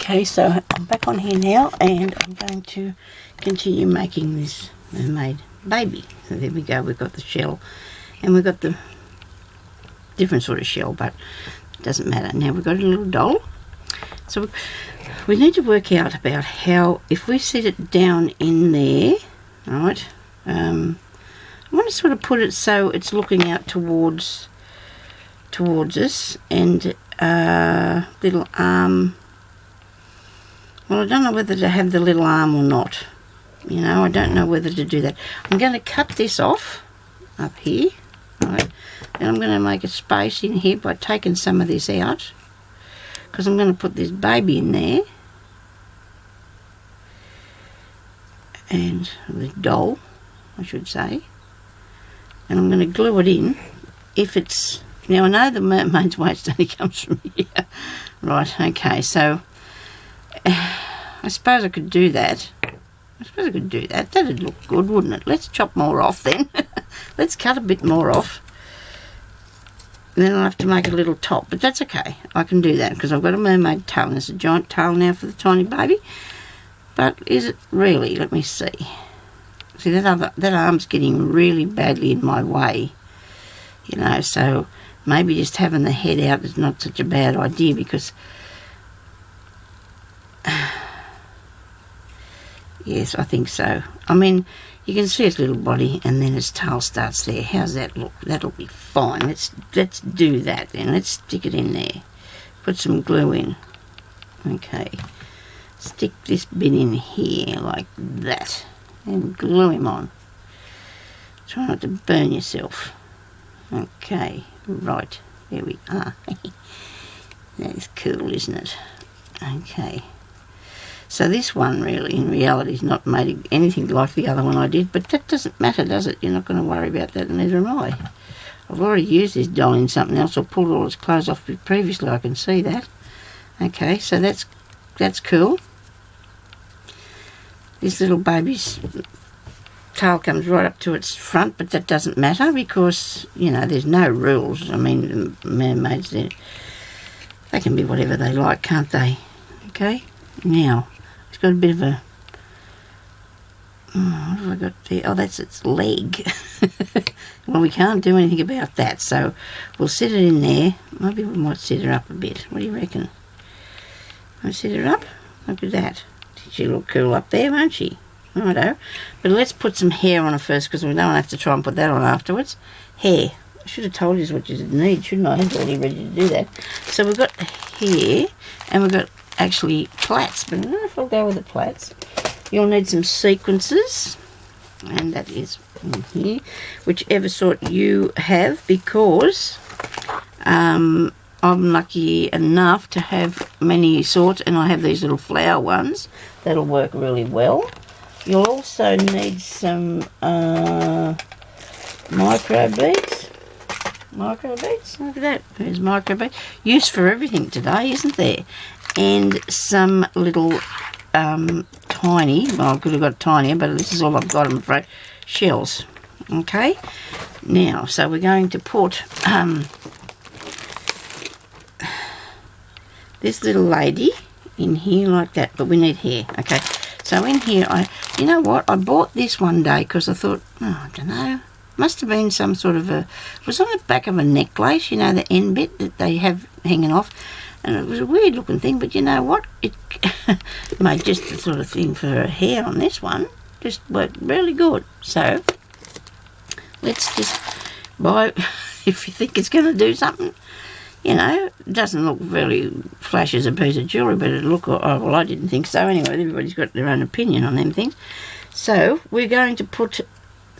Okay, so I'm back on here now, and I'm going to continue making this mermaid baby. So there we go, we've got the shell, and we've got the different sort of shell, but it doesn't matter. Now we've got a little doll. So we need to work out about how, if we set it down in there, right, I want to sort of put it so it's looking out towards us, and little arm. Well, I don't know whether to have the little arm or not. You know, I don't know whether to do that. I'm going to cut this off up here, right? And I'm going to make a space in here by taking some of this out, because I'm going to put this baby in there, and the doll, I should say, and I'm going to glue it in. If it's, now I know the mermaid's waist only comes from here, right? Okay, so I suppose I could do that. That'd look good, wouldn't it? Let's chop more off then. Let's cut a bit more off. And then I'll have to make a little top, but that's okay. I can do that because I've got a mermaid tail, and there's a giant tail now for the tiny baby. But is it really? Let me see. See, that arm's getting really badly in my way. You know, so maybe just having the head out is not such a bad idea, because yes, I think so. I mean, you can see its little body, and then its tail starts there. How's that look? That'll be fine. Let's do that then. Let's stick it in there. Put some glue in. Okay. Stick this bit in here like that, and glue him on. Try not to burn yourself. Okay, right. There we are. That is cool, isn't it? Okay. So this one really, in reality, is not made anything like the other one I did, but that doesn't matter, does it? You're not going to worry about that, and neither am I. I've already used this doll in something else. I pulled all its clothes off previously, I can see that. Okay, so that's cool. This little baby's tail comes right up to its front, but that doesn't matter because, you know, there's no rules. I mean, mermaids, they can be whatever they like, can't they? Okay, now it's got a bit of a, what have I got there? Oh, that's its leg. Well, we can't do anything about that, so we'll set it in there. Maybe we might set her up a bit. What do you reckon? Want to set her up? Look at that. She look cool up there, won't she? Righto. But let's put some hair on her first, because we don't have to try and put that on afterwards. Hair. I should have told you what you need, shouldn't I? I was already ready to do that. So we've got hair, and we've got actually plaits, but I don't know if I'll go with the plaits. You'll need some sequences, and that is in here, whichever sort you have, because I'm lucky enough to have many sorts, and I have these little flower ones that'll work really well. You'll also need some micro beads. Micro beads, look at that. There's micro beads. Use for everything today, isn't there? And some little tiny, well, I could have got tinier, but this is all I've got, I'm afraid, shells. Okay? Now, so we're going to put this little lady in here like that, but we need hair. Okay, so in here, you know what, I bought this one day because I thought, oh, I don't know, must have been some sort of it was on the back of a necklace, you know, the end bit that they have hanging off, and it was a weird looking thing, but you know what, it made just the sort of thing for her hair on this one, just worked really good. So let's just buy, if you think it's going to do something. You know, it doesn't look really flash as a piece of jewellery, but it look, oh, well, I didn't think so. Anyway, everybody's got their own opinion on them things. So we're going to put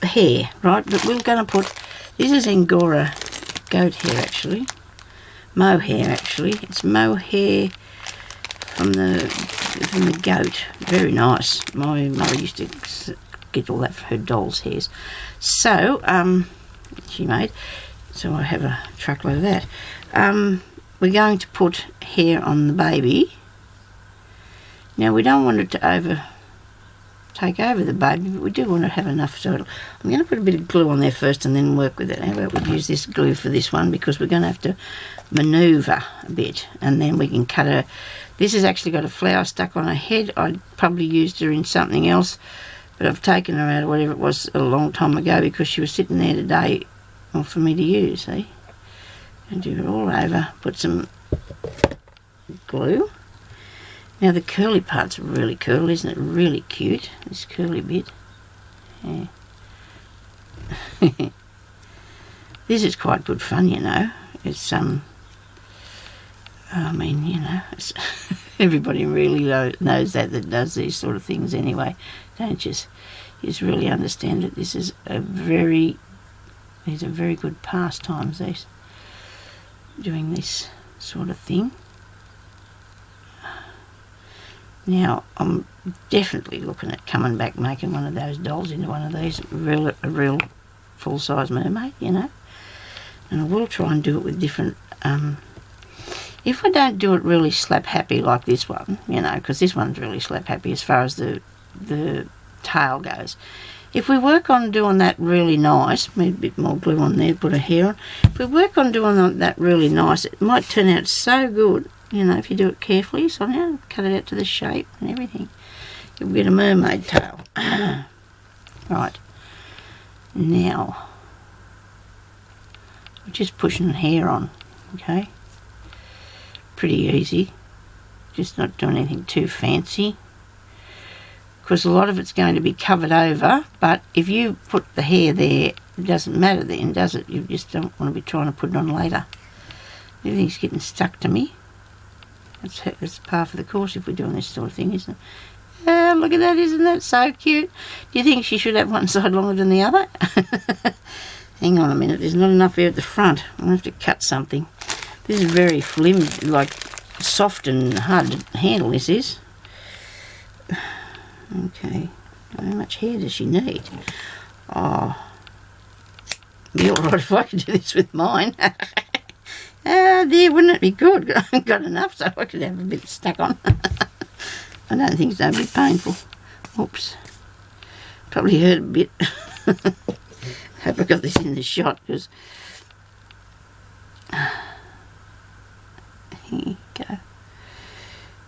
hair, right? But we're going to put, this is Angora goat hair, actually. Mohair, actually. It's mohair from the goat. Very nice. My mother used to get all that for her doll's hairs. So, she made. So I have a truckload of that. We're going to put hair on the baby. Now we don't want it to take over the baby, but we do want to have enough. So I'm going to put a bit of glue on there first and then work with it. How about we use this glue for this one, because we're going to have to manoeuvre a bit, and then we can cut her. This has actually got a flower stuck on her head. I probably used her in something else, but I've taken her out of whatever it was a long time ago because she was sitting there today, well, for me to use, see? And do it all over, put some glue. Now the curly part's really cool, isn't it? Really cute, this curly bit. Yeah. This is quite good fun, you know. It's I mean, you know, it's everybody really knows that does these sort of things anyway, don't you? You just really understand that this is these are very good pastimes, these, doing this sort of thing. Now, I'm definitely looking at coming back making one of those dolls into one of these, a real full-size mermaid, you know. And I will try and do it with different, if I don't do it really slap-happy like this one, you know, because this one's really slap-happy as far as the tail goes. If we work on doing that really nice, maybe a bit more glue on there, put a hair on. If we work on doing that really nice, it might turn out so good. You know, if you do it carefully, Sonia, cut it out to the shape and everything, you'll get a mermaid tail. Right, now, we're just pushing hair on, okay? Pretty easy, just not doing anything too fancy, because a lot of it's going to be covered over, but if you put the hair there, it doesn't matter then, does it? You just don't want to be trying to put it on later. Everything's getting stuck to me. That's par for the course if we're doing this sort of thing, isn't it? Oh, look at that, isn't that so cute? Do you think she should have one side longer than the other? Hang on a minute, there's not enough here at the front. I'm going to have to cut something. This is very flimsy, like soft and hard to handle, this is. Okay, how much hair does she need? Oh, be alright if I could do this with mine. There, wouldn't it be good? I haven't got enough, so I could have a bit stuck on. I don't think it's going to be painful. Oops. Probably hurt a bit. Hope I got this in the shot, because... Here you go.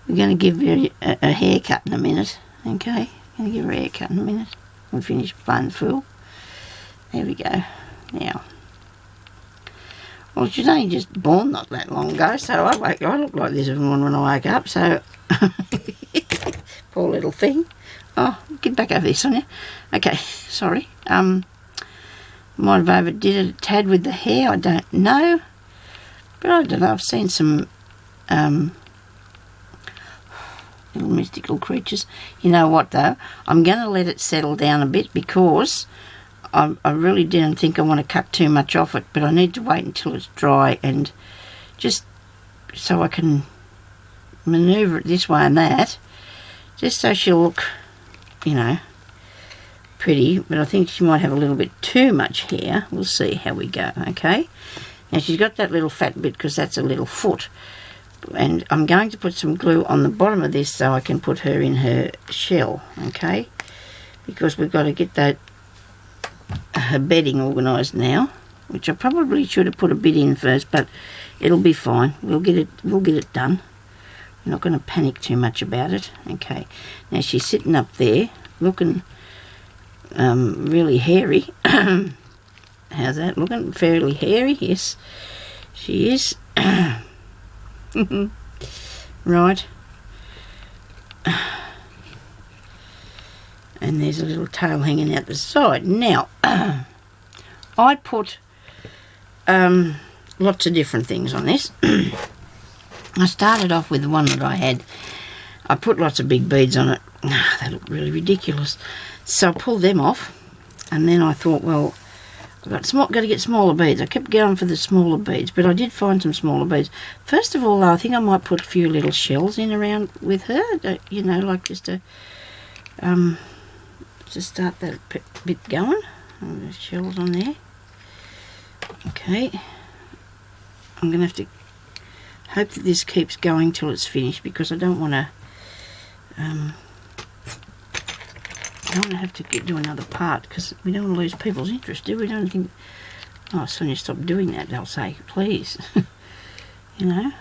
We're going to give her a haircut in a minute, okay? Going to give her a haircut in a minute. We'll finish playing the fool. There we go. Now... Well, she's only just born not that long ago, so I look like this every morning when I wake up, so... Poor little thing. Oh, get back over there, Sonia. Okay, sorry. Might have overdid it a tad with the hair, I don't know. But I don't know, I've seen some little mystical creatures. You know what, though? I'm going to let it settle down a bit, because... I really didn't think I want to cut too much off it, but I need to wait until it's dry, and just so I can manoeuvre it this way and that, just so she'll look, you know, pretty. But I think she might have a little bit too much hair. We'll see how we go, okay? Now she's got that little fat bit because that's a little foot, and I'm going to put some glue on the bottom of this so I can put her in her shell, okay? Because we've got to get that her bedding organised now, which I probably should have put a bit in first, but it'll be fine. We'll get it done. I'm not going to panic too much about it. Okay, now she's sitting up there looking really hairy. How's that looking? Fairly hairy, yes, she is. Right. And there's a little tail hanging out the side. Now, I put lots of different things on this. I started off with the one that I had. I put lots of big beads on it. They look really ridiculous. So I pulled them off, and then I thought, well, I've got to get smaller beads. I kept going for the smaller beads, but I did find some smaller beads. First of all, though, I think I might put a few little shells in around with her, you know, like just to start that bit going. There's shells on there. Okay. I'm going to have to hope that this keeps going till it's finished, because I don't want to don't want to have to do another part because we don't want to lose people's interest, do we? Don't think, oh, Sonia, stop doing that. They'll say, please. You know.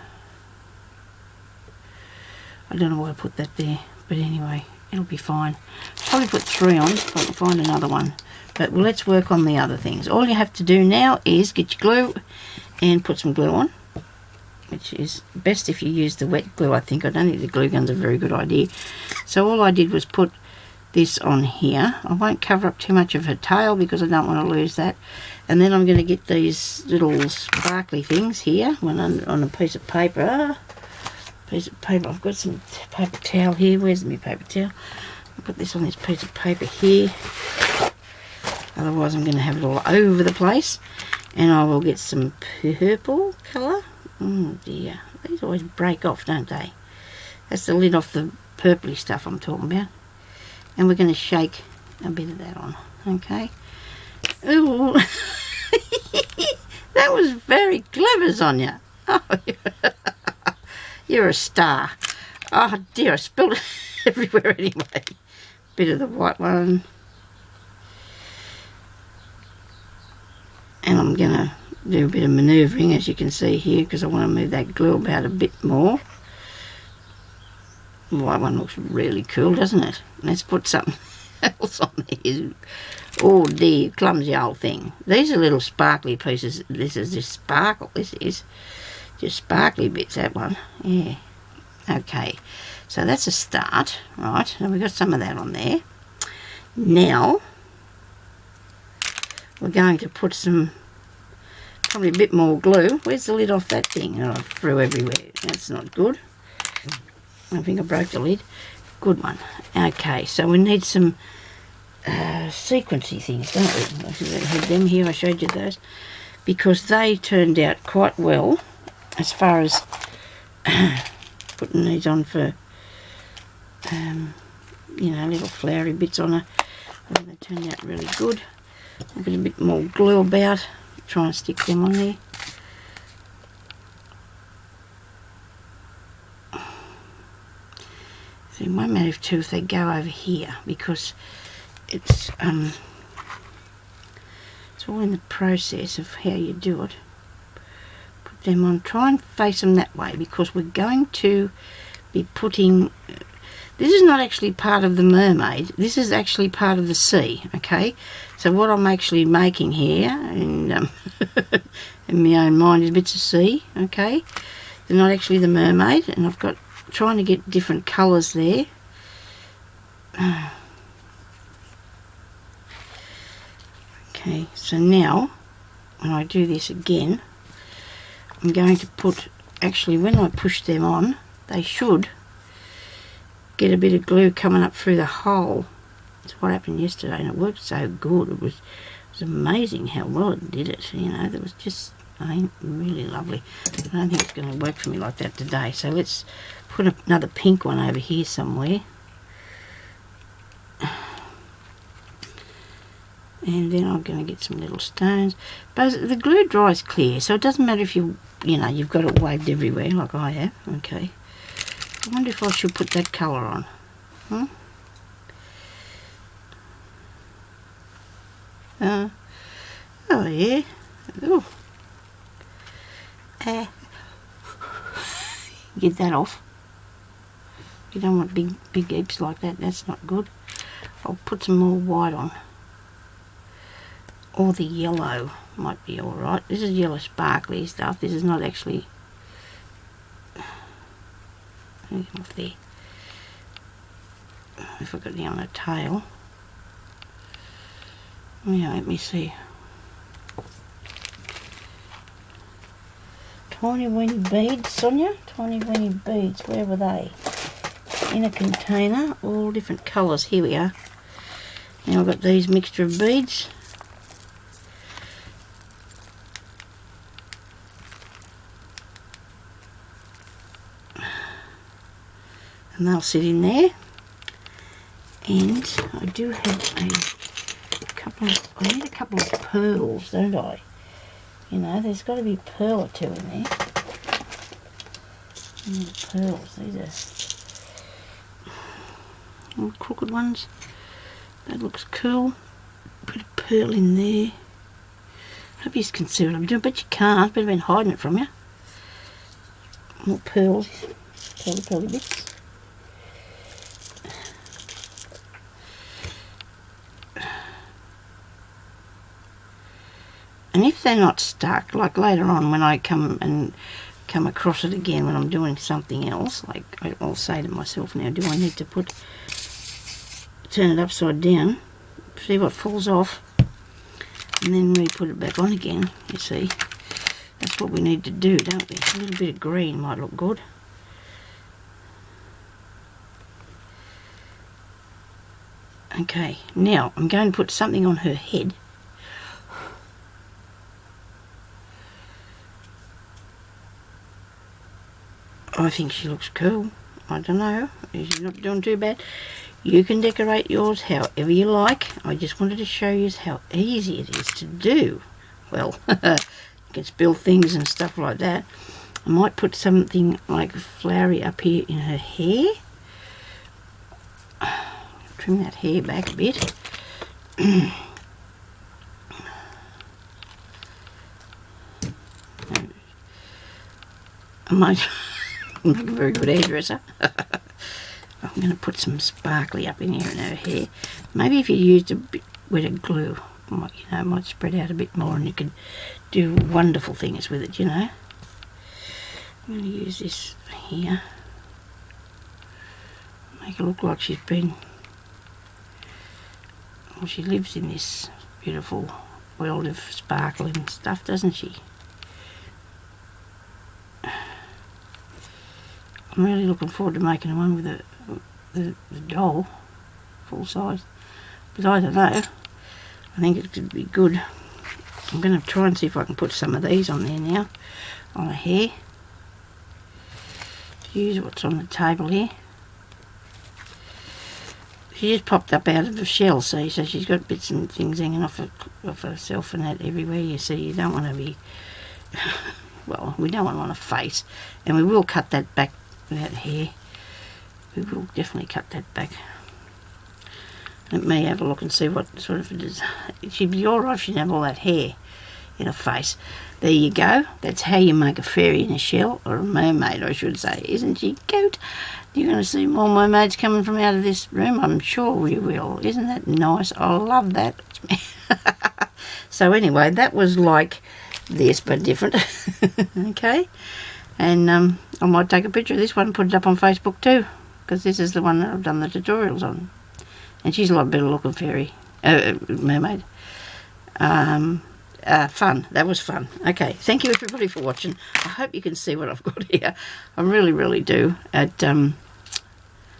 I don't know why I put that there, but anyway, it'll be fine. Probably put 3 on if I can find another one. But well, let's work on the other things. All you have to do now is get your glue and put some glue on, which is best if you use the wet glue, I think. I don't think the glue gun's a very good idea. So all I did was put this on here. I won't cover up too much of her tail because I don't want to lose that. And then I'm going to get these little sparkly things here on a piece of paper. I've got some paper towel here. Where's my paper towel? I'll put this on this piece of paper here. Otherwise I'm going to have it all over the place. And I will get some purple colour. Oh dear, these always break off, don't they? That's the lid off the purpley stuff I'm talking about. And we're going to shake a bit of that on, okay? Ooh, that was very clever, Sonya. Oh, you're a star. Oh dear, I spilled it everywhere anyway. Bit of the white one. And I'm going to do a bit of manoeuvring, as you can see here, because I want to move that glue about a bit more. The white one looks really cool, doesn't it? Let's put something else on there. Oh dear, clumsy old thing. These are little sparkly pieces. This is just sparkle. This is just sparkly bits, that one. Yeah. Okay, so that's a start, right? So we've got some of that on there. Now, we're going to put some, probably a bit more glue. Where's the lid off that thing? Oh, I threw everywhere. That's not good. I think I broke the lid. Good one. Okay, so we need some sequency things, don't we? I had them here. I showed you those because they turned out quite well as far as putting these on for, you know, little flowery bits on her. I think they turned out really good. I'll put a bit more glue about, try and stick them on there. So it won't matter if they go over here because it's all in the process of how you do it. Put them on, try and face them that way because we're going to be putting, this is not actually part of the mermaid, this is actually part of the sea, okay? So what I'm actually making here in my own mind is bits of sea, okay? They're not actually the mermaid, and I've got trying to get different colours there. Okay, so now when I do this again, I'm going to put, actually when I push them on, they should get a bit of glue coming up through the hole. That's what happened yesterday, and it worked so good. It was amazing how well it did it. You know, that was just, I think, really lovely. I don't think it's going to work for me like that today. So let's put another pink one over here somewhere. And then I'm going to get some little stones. But the glue dries clear, so it doesn't matter if you've got it waved everywhere like I have. Okay. I wonder if I should put that colour on. Hmm? Oh yeah. Ooh. Get that off. You don't want big heaps like that. That's not good. I'll put some more white on. Or the yellow might be alright. This is yellow sparkly stuff. This is not actually off there. If I've got any on the tail. Yeah, let me see. Tiny weeny beads, Sonya. Tiny weeny beads. Where were they? In a container, all different colours. Here we are. Now I've got these mixture of beads. And they'll sit in there. And I do have I need a couple of pearls, don't I? You know, there's got to be a pearl or two in there. Pearls, these are crooked ones. That looks cool. Put a pearl in there. Hope you can see what I'm doing, but you can't. But I've been hiding it from you. More pearls. Pearly bits. And if they're not stuck, like later on when I come across it again when I'm doing something else, like I'll say to myself now, do I need to turn it upside down, see what falls off, and then we put it back on again, you see. That's what we need to do, don't we? A little bit of green might look good. Okay, now I'm going to put something on her head. I think she looks cool. I don't know. She's not doing too bad. You can decorate yours however you like. I just wanted to show you how easy it is to do. Well, you can spill things and stuff like that. I might put something like flowery up here in her hair. Trim that hair back a bit. I might make a very good hairdresser. I'm going to put some sparkly up in here in her hair. Maybe if you used a bit of glue, it might spread out a bit more and you could do wonderful things with it, you know. I'm going to use this here. Make it look like she's been... Well, she lives in this beautiful world of sparkling stuff, doesn't she? I'm really looking forward to making one with the doll, full size. But I don't know. I think it could be good. I'm going to try and see if I can put some of these on there now, on her hair. Use what's on the table here. She just popped up out of the shell, see, so she's got bits and things hanging off herself and that everywhere. You see, you don't want to be... Well, we don't want on a face. And we will cut that back, that hair. We will definitely cut that back. Let me have a look and see what sort of it is. She'd be alright if she didn't have all that hair in her face. There you go. That's how you make a fairy in a shell, or a mermaid, I should say. Isn't she cute? You're going to see more mermaids coming from out of this room. I'm sure we will. Isn't that nice? I love that. So anyway, that was like this, but different. Okay. And I might take a picture of this one and put it up on Facebook too, because this is the one that I've done the tutorials on. And she's a lot better looking fairy, mermaid. Fun. That was fun. Okay, thank you everybody for watching. I hope you can see what I've got here. I really, really do.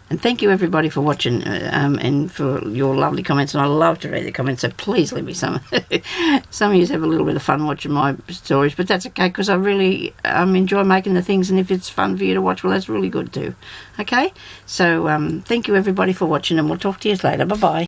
And thank you everybody for watching and for your lovely comments. And I love to read the comments, so please leave me some. Some of you have a little bit of fun watching my stories, but that's okay, because I really enjoy making the things, and if it's fun for you to watch, well, that's really good too. Okay, so thank you everybody for watching, and we'll talk to you later. Bye-bye.